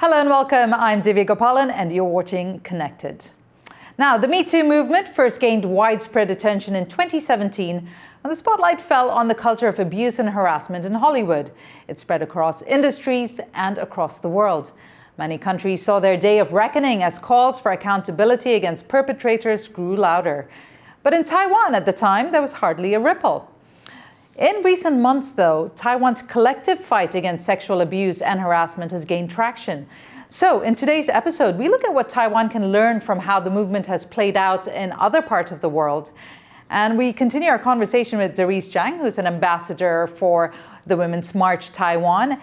Hello and welcome. I'm Divya Gopalan and you're watching Connected. Now, the Me Too movement first gained widespread attention in 2017 when the spotlight fell on the culture of abuse and harassment in Hollywood. It spread across industries and across the world. Many countries saw their day of reckoning as calls for accountability against perpetrators grew louder. But in Taiwan at the time, there was hardly a ripple. In recent months, though, Taiwan's collective fight against sexual abuse and harassment has gained traction. So, in today's episode, we look at what Taiwan can learn from how the movement has played out in other parts of the world. And we continue our conversation with Darice Chang, who's an ambassador for the Women's March Taiwan.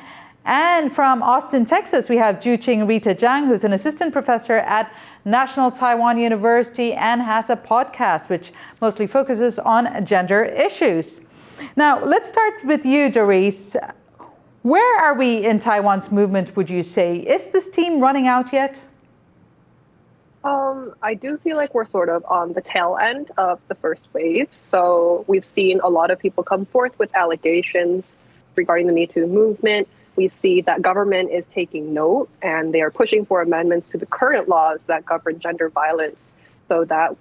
And from Austin, Texas, we have JhuCin Rita Jhang, who's an assistant professor at National Taiwan University and has a podcast which mostly focuses on gender issues. Now, let's start with you, Darice. Where are we in Taiwan's movement, would you say? Is this team running out yet? I do feel like we're sort of on the tail end of the first wave. So we've seen a lot of people come forth with allegations regarding the Me Too movement. We see that government is taking note and they are pushing for amendments to the current laws that govern gender violence so that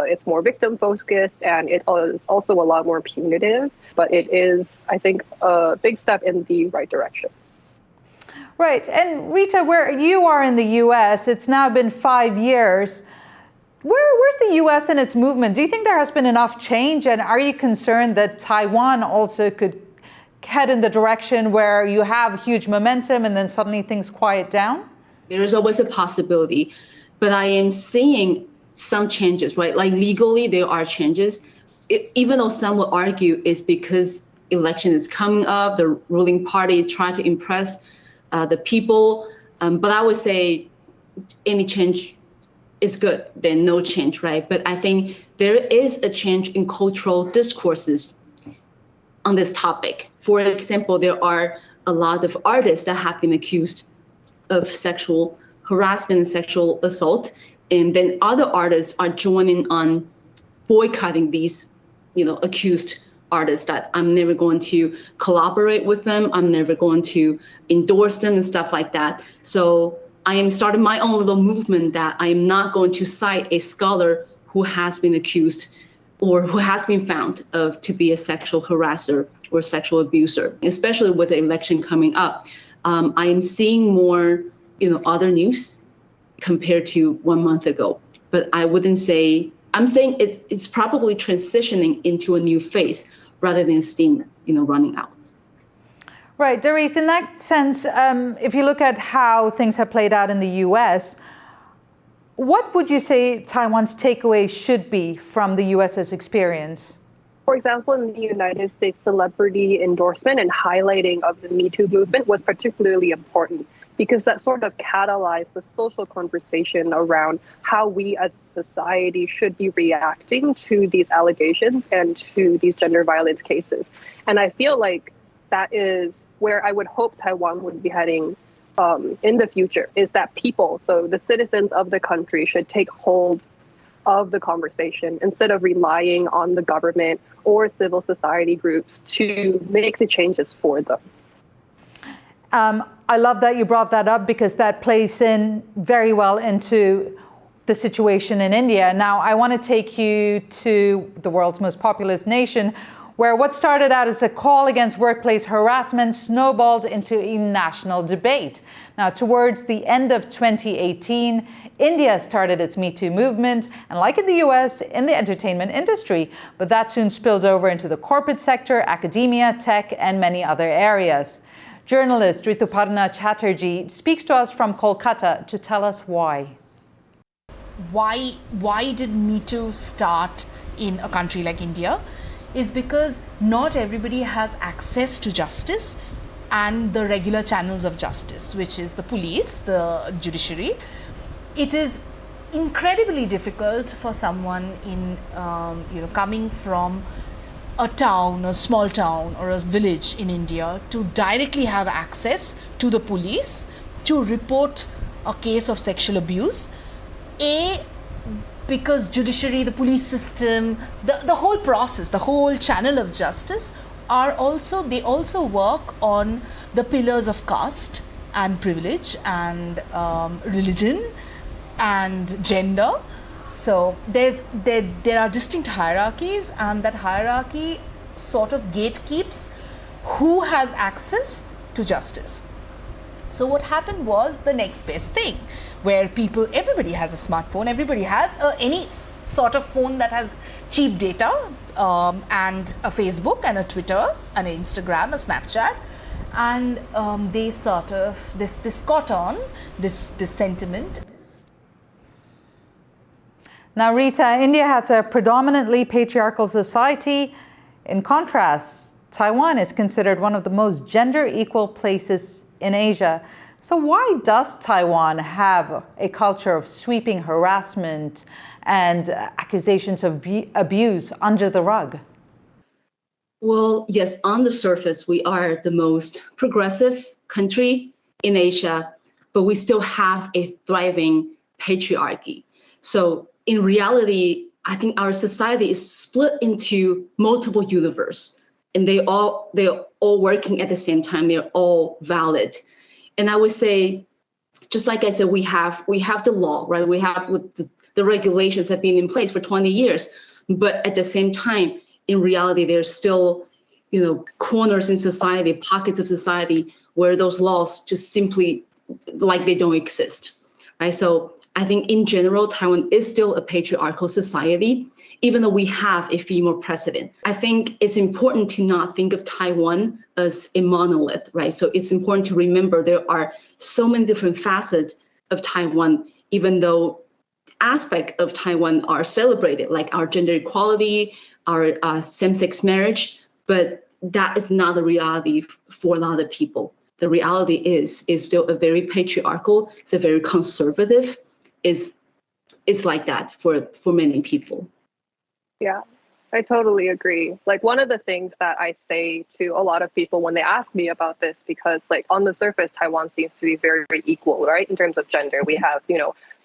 it's more victim focused and it is also a lot more punitive. But it is, I think, a big step in the right direction. Right. And Rita, where you are in the U.S., it's now been 5 years. Where's the U.S. in its movement? Do you think there has been enough change? And are you concerned that Taiwan also could head in the direction where you have huge momentum and then suddenly things quiet down? There is always a possibility, but I am seeing some changes, right? Like legally, there are changes. Even though some will argue it's because election is coming up, the ruling party is trying to impress the people. But I would say any change is good, then no change, right? But I think there is a change in cultural discourses on this topic. For example, there are a lot of artists that have been accused of sexual harassment and sexual assault. And then other artists are joining on boycotting these accused artists, that I'm never going to collaborate with them. I'm never going to endorse them and stuff like that. So I am starting my own little movement that I am not going to cite a scholar who has been accused or who has been found to be a sexual harasser or sexual abuser, especially with the election coming up. I am seeing more, other news compared to 1 month ago, but I wouldn't say. I'm saying it's probably transitioning into a new phase rather than steam, running out. Right, Darice, in that sense, if you look at how things have played out in the U.S., what would you say Taiwan's takeaway should be from the U.S.'s experience? For example, in the United States, celebrity endorsement and highlighting of the Me Too movement was particularly important, because that sort of catalyzed the social conversation around how we as a society should be reacting to these allegations and to these gender violence cases. And I feel like that is where I would hope Taiwan would be heading in the future, is that people, so the citizens of the country, should take hold of the conversation instead of relying on the government or civil society groups to make the changes for them. I love that you brought that up because that plays in very well into the situation in India. Now, I want to take you to the world's most populous nation, where what started out as a call against workplace harassment snowballed into a national debate. Now, towards the end of 2018, India started its Me Too movement, and like in the US, in the entertainment industry, but that soon spilled over into the corporate sector, academia, tech, and many other areas. Journalist Rituparna Chatterjee speaks to us from Kolkata to tell us why. Why did Me Too start in a country like India? Is because not everybody has access to justice and the regular channels of justice, which is the police, the judiciary. It is incredibly difficult for someone in coming from a town, a small town or a village in India to directly have access to the police to report a case of sexual abuse. Because judiciary, the police system, the whole process, the whole channel of justice they also work on the pillars of caste and privilege and religion and gender. So there are distinct hierarchies, and that hierarchy sort of gatekeeps who has access to justice. So what happened was the next best thing, where everybody has a smartphone, everybody has any sort of phone that has cheap data, and a Facebook and a Twitter and an Instagram, a Snapchat, and they sort of this caught on this sentiment. Now, Rita, India has a predominantly patriarchal society. In contrast, Taiwan is considered one of the most gender equal places in Asia. So why does Taiwan have a culture of sweeping harassment and accusations of abuse under the rug? Well, yes, on the surface, we are the most progressive country in Asia, but we still have a thriving patriarchy. So in reality, I think our society is split into multiple universes, and they're all working at the same time. They're all valid. And I would say, just like I said, we have the law, right? We have the regulations have been in place for 20 years, but at the same time, in reality, there's still, corners in society, pockets of society where those laws just simply like they don't exist, right? So I think in general, Taiwan is still a patriarchal society, even though we have a female president. I think it's important to not think of Taiwan as a monolith, right? So it's important to remember there are so many different facets of Taiwan, even though aspects of Taiwan are celebrated, like our gender equality, our same-sex marriage, but that is not the reality for a lot of people. The reality is still a very patriarchal, it's a very conservative, it's like that for many people. Yeah, I totally agree. Like, one of the things that I say to a lot of people when they ask me about this, because like on the surface, Taiwan seems to be very, very equal, right? In terms of gender, we have,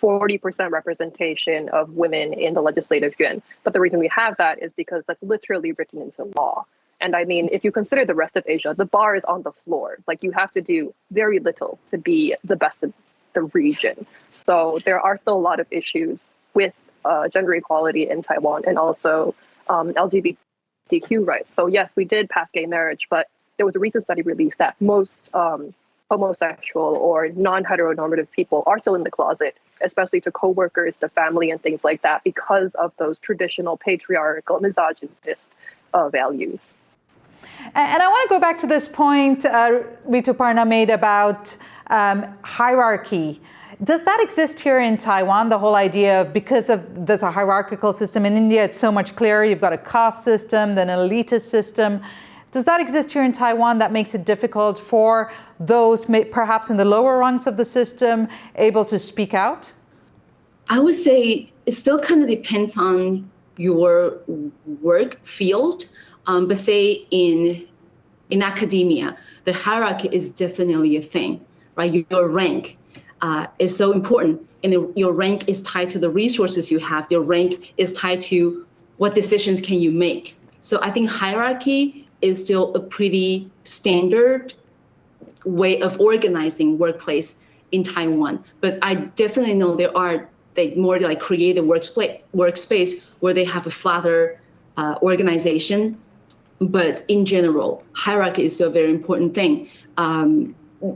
40% representation of women in the legislative yuan. But the reason we have that is because that's literally written into law. And I mean, if you consider the rest of Asia, the bar is on the floor. Like, you have to do very little to be the best in the region. So there are still a lot of issues with gender equality in Taiwan, and also LGBTQ rights. So yes, we did pass gay marriage, but there was a recent study released that most homosexual or non-heteronormative people are still in the closet, especially to coworkers, to family, and things like that, because of those traditional patriarchal, misogynist values. And I want to go back to this point Rituparna made about hierarchy. Does that exist here in Taiwan, the whole idea of, because there's a hierarchical system in India, it's so much clearer, you've got a caste system, then an elitist system. Does that exist here in Taiwan that makes it difficult for those perhaps in the lower rungs of the system able to speak out? I would say it still kind of depends on your work field, but say in academia, the hierarchy is definitely a thing, right? Your rank is so important, and your rank is tied to the resources you have. Your rank is tied to what decisions can you make. So I think hierarchy is still a pretty standard way of organizing workplace in Taiwan. But I definitely know there are more like creative workspace where they have a flatter organization. But in general, hierarchy is still a very important thing.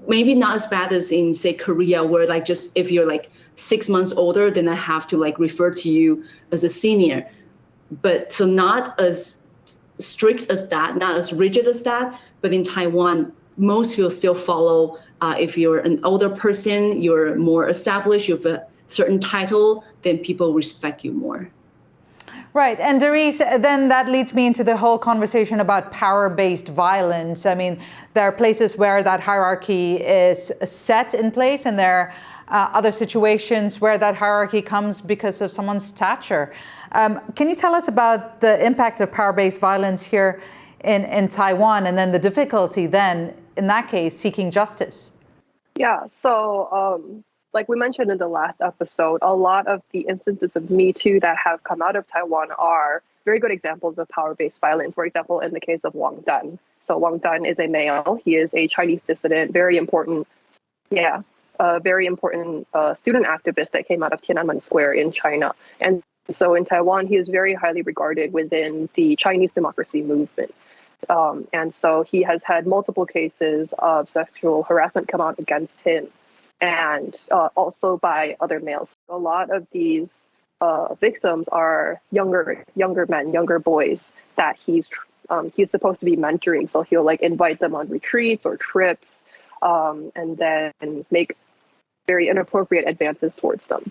Maybe not as bad as in, say, Korea, where like just if you're like 6 months older, then I have to like refer to you as a senior. But so not as strict as that, not as rigid as that. But in Taiwan, most will still follow. If you're an older person, you're more established, you have a certain title, then people respect you more. Right. And Darice, then that leads me into the whole conversation about power-based violence. I mean, there are places where that hierarchy is set in place, and there are other situations where that hierarchy comes because of someone's stature. Can you tell us about the impact of power-based violence here in Taiwan, and then the difficulty then, in that case, seeking justice? Yeah, so like we mentioned in the last episode, a lot of the instances of Me Too that have come out of Taiwan are very good examples of power-based violence. For example, in the case of Wang Dan. So Wang Dan is a male. He is a Chinese dissident, very important Yeah, a very important student activist that came out of Tiananmen Square in China. And so in Taiwan, he is very highly regarded within the Chinese democracy movement. And so he has had multiple cases of sexual harassment come out against him, and also by other males. A lot of these victims are younger men, younger boys that he's supposed to be mentoring. So he'll like invite them on retreats or trips, and then make very inappropriate advances towards them.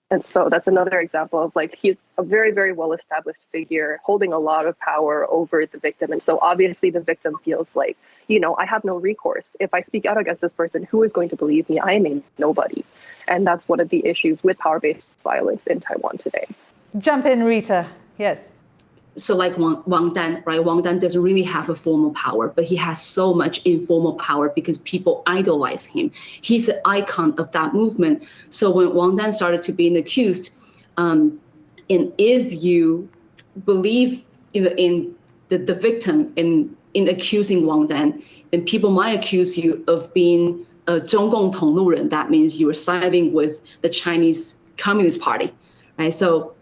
And so that's another example of like he's a very, very well-established figure holding a lot of power over the victim. And so obviously the victim feels like, I have no recourse. If I speak out against this person, who is going to believe me? I am a nobody. And that's one of the issues with power-based violence in Taiwan today. Jump in, Rita. Yes. So like Wang Dan, right? Wang Dan doesn't really have a formal power, but he has so much informal power because people idolize him. He's an icon of that movement. So when Wang Dan started to being accused, and if you believe in the victim in accusing Wang Dan, then people might accuse you of being a 中共同路人. That means you are siding with the Chinese Communist Party, right? So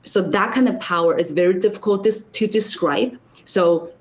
that kind of power is very difficult to describe. So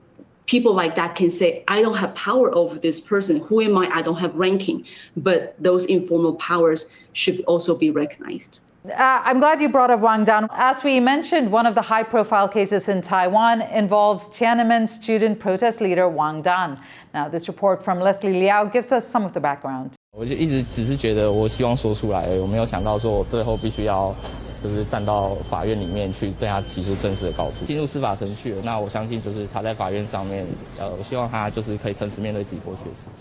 people like that can say, I don't have power over this person. Who am I? I don't have ranking. But those informal powers should also be recognized. I'm glad you brought up Wang Dan. As we mentioned, one of the high-profile cases in Taiwan involves Tiananmen student protest leader Wang Dan. Now, this report from Leslie Liao gives us some of the background. 我就一直只是觉得我希望说出来而已，我没有想到说我最后必须要就是站到法院里面去对他提出正式的告诉，进入司法程序了。那我相信就是他在法院上面，我希望他就是可以诚实面对自己过去的事情。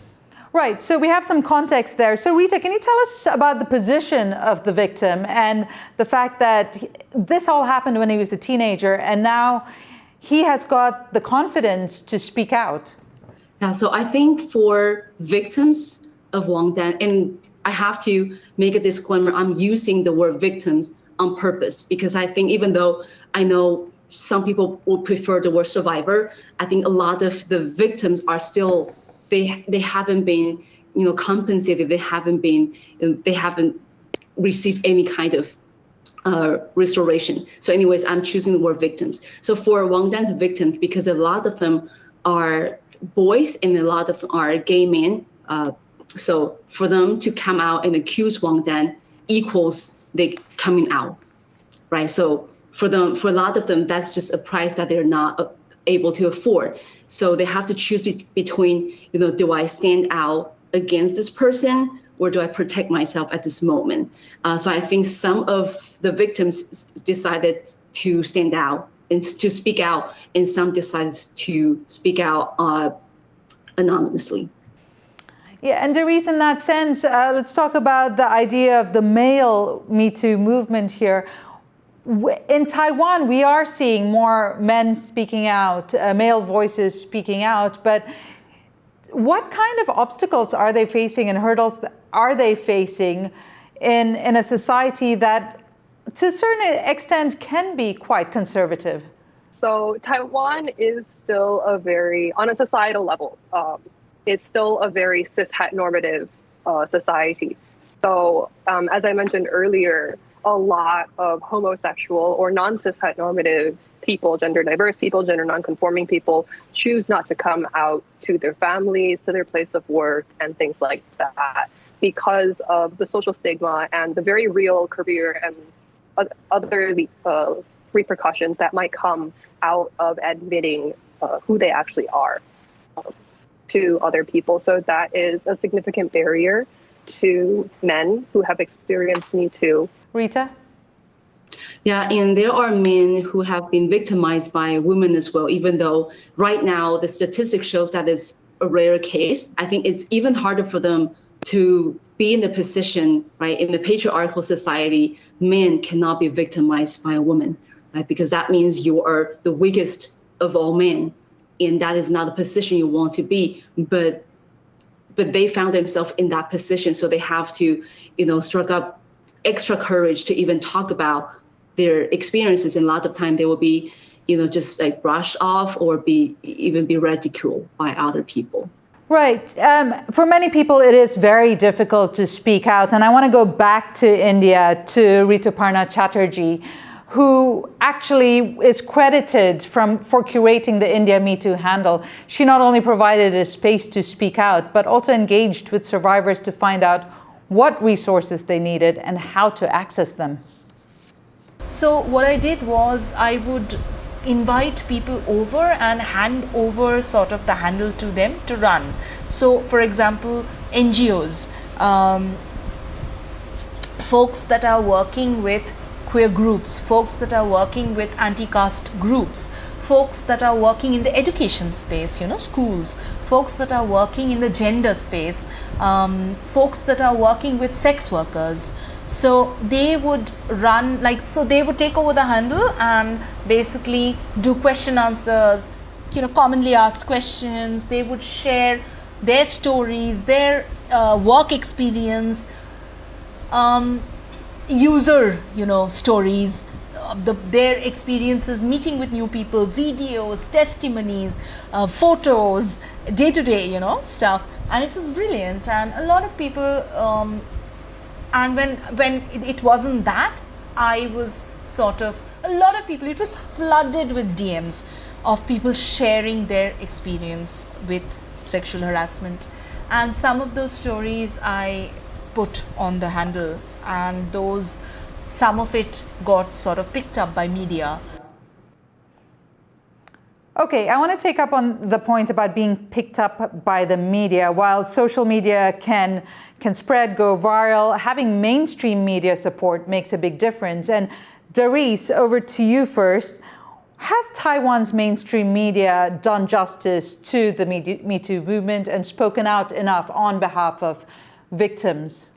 Right, so we have some context there. So Rita, can you tell us about the position of the victim and the fact that this all happened when he was a teenager and now he has got the confidence to speak out? Yeah, so I think for victims of Wang Dan, and I have to make a disclaimer, I'm using the word victims on purpose because I think even though I know some people would prefer the word survivor, I think a lot of the victims are still they haven't been compensated, they haven't received any kind of restoration. So anyways, I'm choosing the word victims. So for Wang Dan's victims, because a lot of them are boys and a lot of them are gay men, so for them to come out and accuse Wang Dan equals they coming out, right? So for a lot of them, that's just a price that they're not able to afford. So they have to choose between, do I stand out against this person or do I protect myself at this moment? So I think some of the victims decided to stand out and to speak out, and some decided to speak out anonymously. Yeah, and Darice, in that sense, let's talk about the idea of the male Me Too movement here. In Taiwan, we are seeing more men speaking out, male voices speaking out, but what kind of obstacles are they facing and hurdles are they facing in a society that, to a certain extent, can be quite conservative? So Taiwan is still on a societal level, it's still a very cis-het normative society. So as I mentioned earlier, a lot of homosexual or non-cis-het normative people, gender diverse people, gender non-conforming people choose not to come out to their families, to their place of work, and things like that because of the social stigma and the very real career and other repercussions that might come out of admitting who they actually are to other people. So that is a significant barrier to men who have experienced Me Too. Rita? Yeah, and there are men who have been victimized by women as well, even though right now the statistics shows that it's a rare case. I think it's even harder for them to be in the position, right, in the patriarchal society, men cannot be victimized by a woman, right, because that means you are the weakest of all men, and that is not the position you want to be, but they found themselves in that position, so they have to, strike up extra courage to even talk about their experiences, and a lot of time they will be, just like brushed off or even be ridiculed by other people. Right. For many people, it is very difficult to speak out. And I want to go back to India, to Rituparna Chatterjee, who actually is credited for curating the India Me Too handle. She not only provided a space to speak out, but also engaged with survivors to find out what resources they needed and how to access them. So what I did was I would invite people over and hand over sort of the handle to them to run. So for example, NGOs, folks that are working with queer groups, folks that are working with anti-caste groups, folks that are working in the education space, schools, folks that are working in the gender space, folks that are working with sex workers. So they would run, they would take over the handle and basically do question answers, commonly asked questions. They would share their stories, their work experience, user, stories, their experiences meeting with new people, videos, testimonies, photos, day-to-day, stuff. And it was brilliant. And a lot of people, and when it wasn't that, I was a lot of people, it was flooded with DMs of people sharing their experience with sexual harassment. And some of those stories I put on the handle, and some of it got sort of picked up by media. Okay, I want to take up on the point about being picked up by the media. While social media can spread, go viral, having mainstream media support makes a big difference. And Darice, over to you first. Has Taiwan's mainstream media done justice to the Me Too movement and spoken out enough on behalf of victims?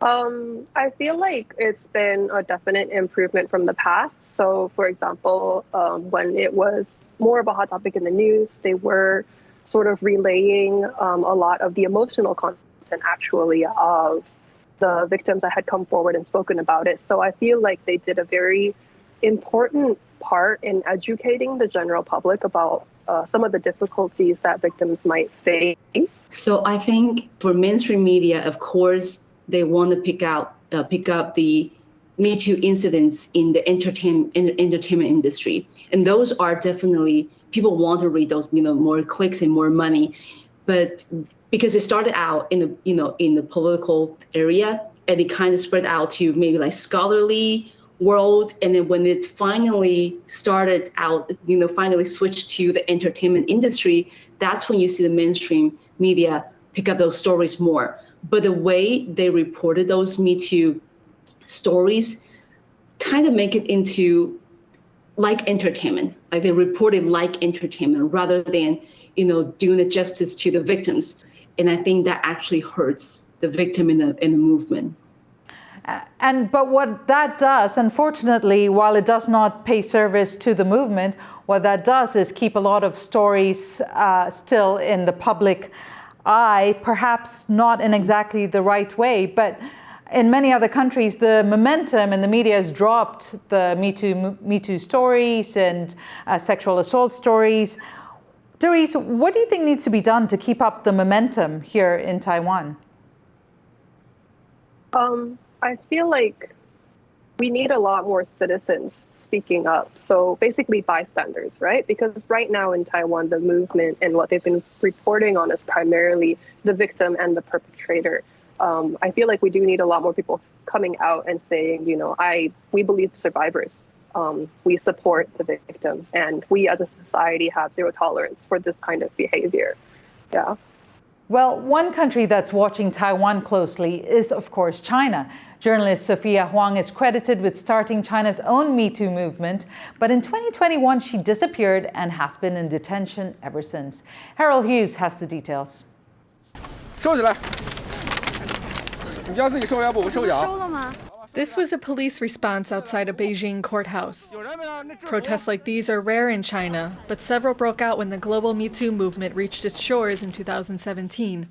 I feel like it's been a definite improvement from the past. So, for example, when it was more of a hot topic in the news, they were sort of relaying a lot of the emotional content actually of the victims that had come forward and spoken about it. So I feel like they did a very important part in educating the general public about some of the difficulties that victims might face. So I think for mainstream media, of course, they want to pick up the Me Too incidents in the entertainment industry, and those are definitely, people want to read those, more clicks and more money, but because it started out in the political area, and it kind of spread out to maybe like scholarly world, and then when it finally started out, finally switched to the entertainment industry, that's when you see the mainstream media pick up those stories more. But the way they reported those Me Too stories kind of make it into like entertainment. Like they reported like entertainment rather than, doing the justice to the victims. And I think that actually hurts the victim in the movement. But what that does, unfortunately, while it does not pay service to the movement, what that does is keep a lot of stories still in the public eye, perhaps not in exactly the right way, but in many other countries, the momentum in the media has dropped the Me Too stories and sexual assault stories. Darice, what do you think needs to be done to keep up the momentum here in Taiwan? I feel like we need a lot more citizens speaking up. So basically bystanders, right? Because right now in Taiwan, the movement and what they've been reporting on is primarily the victim and the perpetrator. I feel like we do need a lot more people coming out and saying, we believe survivors. We support the victims, and we as a society have zero tolerance for this kind of behavior. Yeah. Well, one country that's watching Taiwan closely is, of course, China. Journalist Sophia Huang is credited with starting China's own Me Too movement, but in 2021 she disappeared and has been in detention ever since. Harold Hughes has the details. This was a police response outside a Beijing courthouse. Protests like these are rare in China, but several broke out when the global Me Too movement reached its shores in 2017.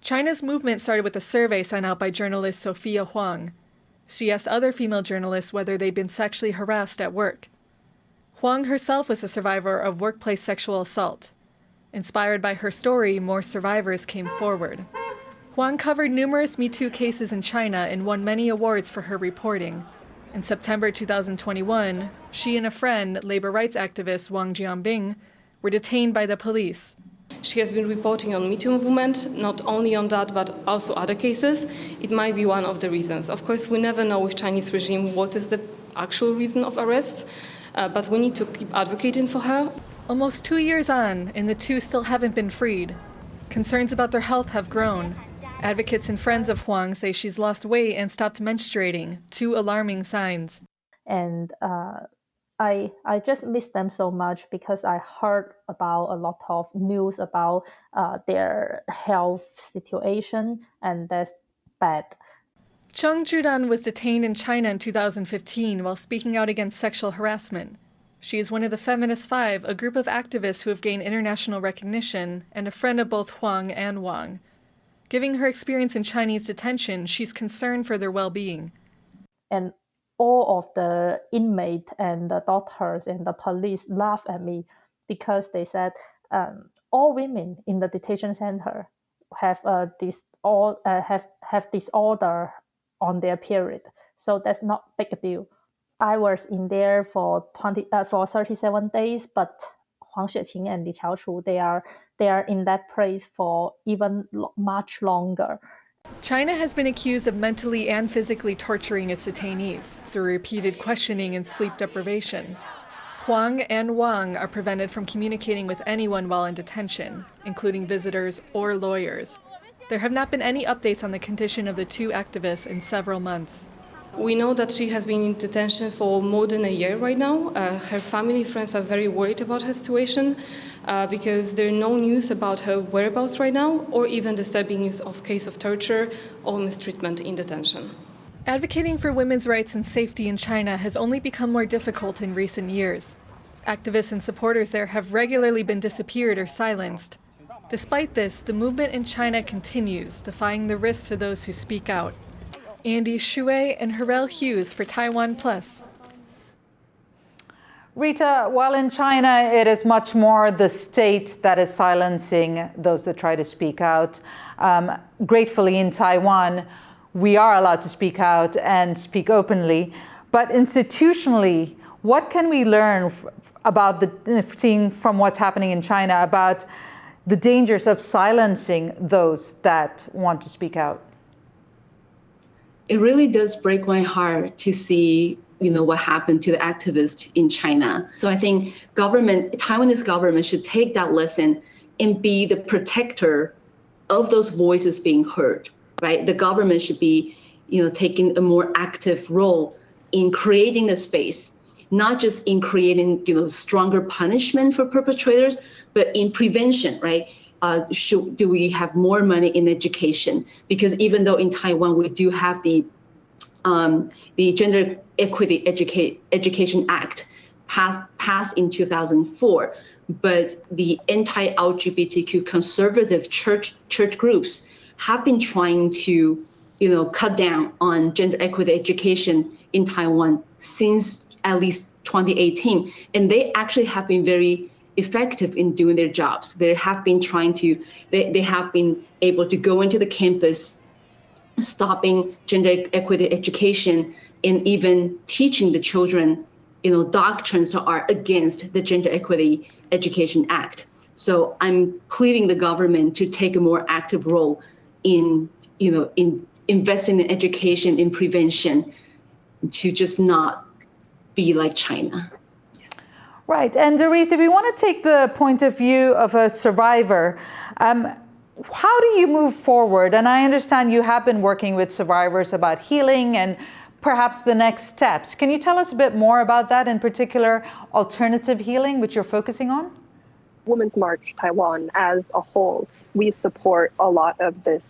China's movement started with a survey sent out by journalist Sophia Huang. She asked other female journalists whether they'd been sexually harassed at work. Huang herself was a survivor of workplace sexual assault. Inspired by her story, more survivors came forward. Huang covered numerous Me Too cases in China and won many awards for her reporting. In September 2021, she and a friend, labor rights activist Wang Jianbing, were detained by the police. She has been reporting on Me Too movement, not only on that, but also other cases. It might be one of the reasons. Of course, we never know with Chinese regime what is the actual reason of arrests, but we need to keep advocating for her. Almost 2 years on, and the two still haven't been freed. Concerns about their health have grown. Advocates and friends of Huang say she's lost weight and stopped menstruating, two alarming signs. And I just miss them so much because I heard about a lot of news about their health situation, and that's bad. Cheng Judan was detained in China in 2015 while speaking out against sexual harassment. She is one of the Feminist Five, a group of activists who have gained international recognition, and a friend of both Huang and Wang. Giving her experience in Chinese detention, she's concerned for their well-being. And all of the inmates and the doctors and the police laughed at me because they said all women in the detention center have disorder on their period, so that's not a big deal. I was in there for 37 days, but Huang Xueqing and Li Qiaochu, they are in that place for even much longer. China has been accused of mentally and physically torturing its detainees through repeated questioning and sleep deprivation. Huang and Wang are prevented from communicating with anyone while in detention, including visitors or lawyers. There have not been any updates on the condition of the two activists in several months. We know that she has been in detention for more than a year right now. Her family and friends are very worried about her situation because there are no news about her whereabouts right now, or even disturbing news of case of torture or mistreatment in detention. Advocating for women's rights and safety in China has only become more difficult in recent years. Activists and supporters there have regularly been disappeared or silenced. Despite this, the movement in China continues, defying the risks to those who speak out. Andy Shui and Harel Hughes for TaiwanPlus. Rita, while in China it is much more the state that is silencing those that try to speak out, gratefully in Taiwan we are allowed to speak out and speak openly. But institutionally, what can we learn about from what's happening in China about the dangers of silencing those that want to speak out? It really does break my heart to see, what happened to the activists in China. So I think Taiwanese government should take that lesson and be the protector of those voices being heard, right? The government should be, taking a more active role in creating the space, not just in creating, stronger punishment for perpetrators, but in prevention, right? Do we have more money in education? Because even though in Taiwan we do have the Gender Equity Education Act passed in 2004, but the anti-LGBTQ conservative church groups have been trying to, cut down on gender equity education in Taiwan since at least 2018, and they actually have been very effective in doing their jobs. They have been they have been able to go into the campus, stopping gender equity education, and even teaching the children, doctrines that are against the Gender Equity Education Act. So I'm pleading the government to take a more active role in investing in education, in prevention, to just not be like China. Right. And Darice, if we want to take the point of view of a survivor, how do you move forward? And I understand you have been working with survivors about healing and perhaps the next steps. Can you tell us a bit more about that, in particular alternative healing, which you're focusing on? Women's March Taiwan as a whole, we support a lot of this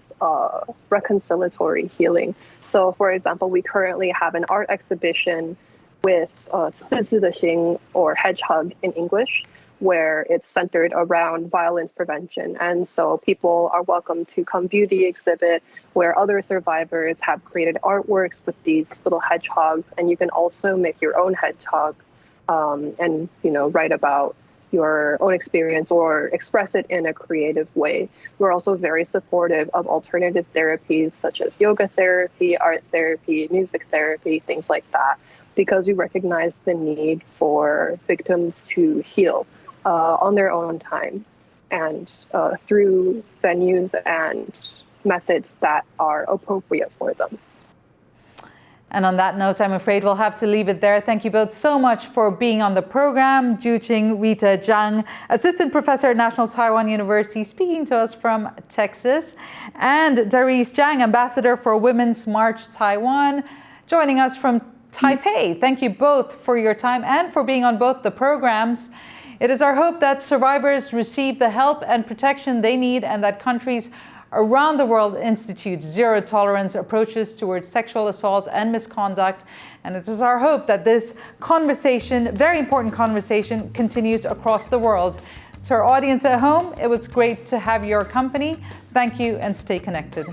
reconciliatory healing. So, for example, we currently have an art exhibition with 四字的形 or hedgehog in English, where it's centered around violence prevention. And so people are welcome to come view the exhibit, where other survivors have created artworks with these little hedgehogs. And you can also make your own hedgehog and write about your own experience or express it in a creative way. We're also very supportive of alternative therapies such as yoga therapy, art therapy, music therapy, things like that, because we recognize the need for victims to heal on their own time and through venues and methods that are appropriate for them. And on that note, I'm afraid we'll have to leave it there. Thank you both so much for being on the program. JhuCin Rita Jhang, Assistant Professor at National Taiwan University, speaking to us from Texas, and Darice Chang, Ambassador for Women's March Taiwan, joining us from Taipei. Thank you both for your time and for being on both the programs. It is our hope that survivors receive the help and protection they need, and that countries around the world institute zero-tolerance approaches towards sexual assault and misconduct. And it is our hope that this conversation, very important conversation, continues across the world. To our audience at home, it was great to have your company. Thank you and stay connected.